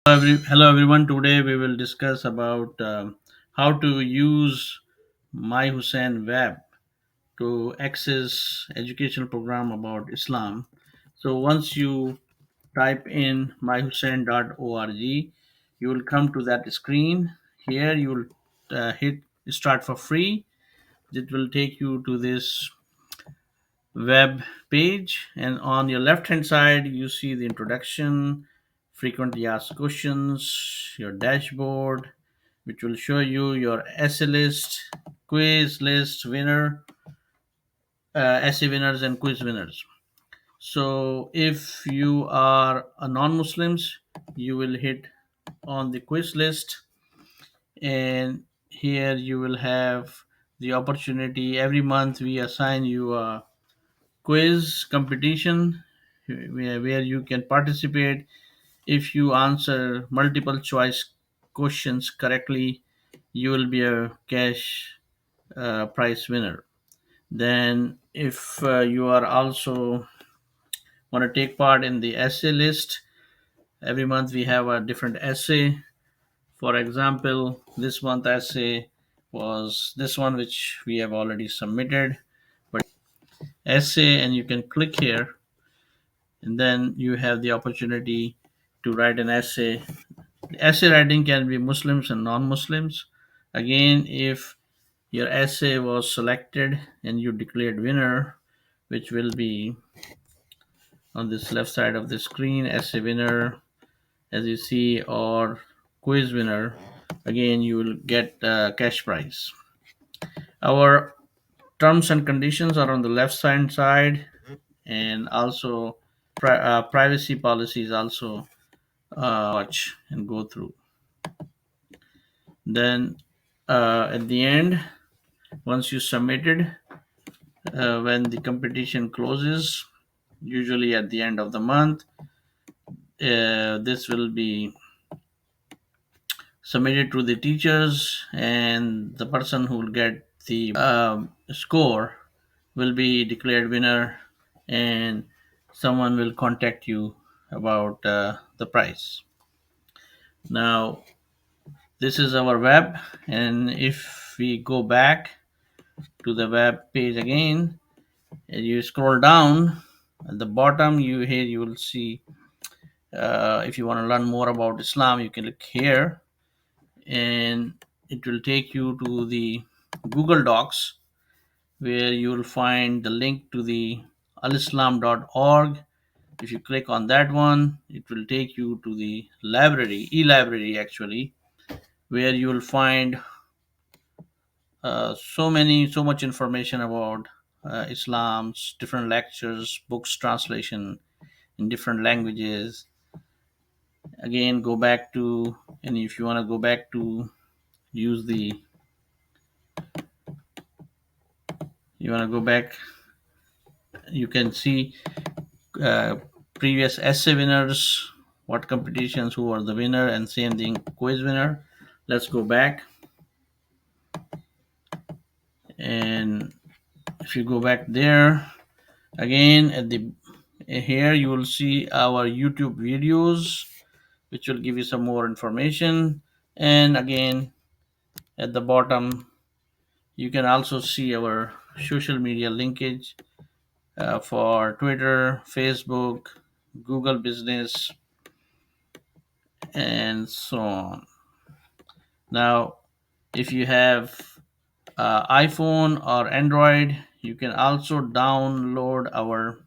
Hello everyone. Today we will discuss about how to use MyHussain web to access educational program about Islam. So once you type in myhussain.org, you will come to that screen. Here you will hit start for free. It will take you to this web page, and on your left hand side you see the introduction, frequently asked questions, your dashboard, which will show you your essay list, quiz list, essay winners and quiz winners. So if you are a non-Muslims, you will hit on the quiz list, and here you will have the opportunity. Every month we assign you a quiz competition where you can participate. If you answer multiple choice questions correctly, you will be a cash prize winner. Then if you are also want to take part in the essay list, every month we have a different essay. For example, this month essay was this one, which we have already submitted, but essay, and you can click here, and then you have the opportunity to write an essay. Essay writing can be Muslims and non-Muslims. Again, if your essay was selected and you declared winner, which will be on this left side of the screen, essay winner, as you see, or quiz winner, again you will get cash prize. Our terms and conditions are on the left hand side, and also privacy policies also watch and go through. Then at the end, once you submitted, when the competition closes, usually at the end of the month, this will be submitted to the teachers, and the person who will get the score will be declared winner, and someone will contact you about the prize. Now, this is our web, and if we go back to the web page again, and you scroll down at the bottom, you will see, if you want to learn more about Islam, you can click here, and it will take you to the Google Docs, where you will find the link to the alislam.org. If you click on that one, it will take you to the library, e-library actually, where you will find so much information about Islam's different lectures, books, translation in different languages. Again, go back to, and if you want to go back to use the, you want to go back, you can see uh, previous essay winners, what competitions, who are the winner, and same thing, quiz winner. Let's go back, and if you go back there again at the here, you will see our YouTube videos, which will give you some more information. And again, at the bottom, you can also see our social media linkage for Twitter, Facebook, Google Business, and so on. Now, if you have iPhone or Android, you can also download our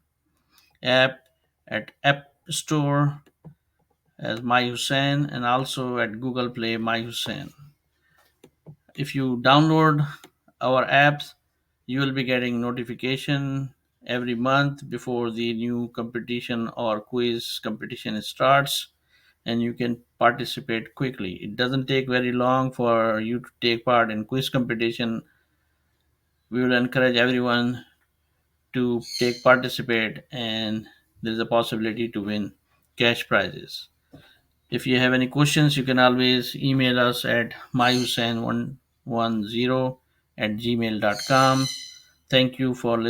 app at App Store as MyHussain, and also at Google Play MyHussain. If you download our apps, you will be getting notification every month before the new competition or quiz competition starts, and you can participate quickly. It doesn't take very long for you to take part in quiz competition. We will encourage everyone to take participate, and there's a possibility to win cash prizes. If you have any questions, you can always email us at myhussain110 at gmail.com. Thank you for listening.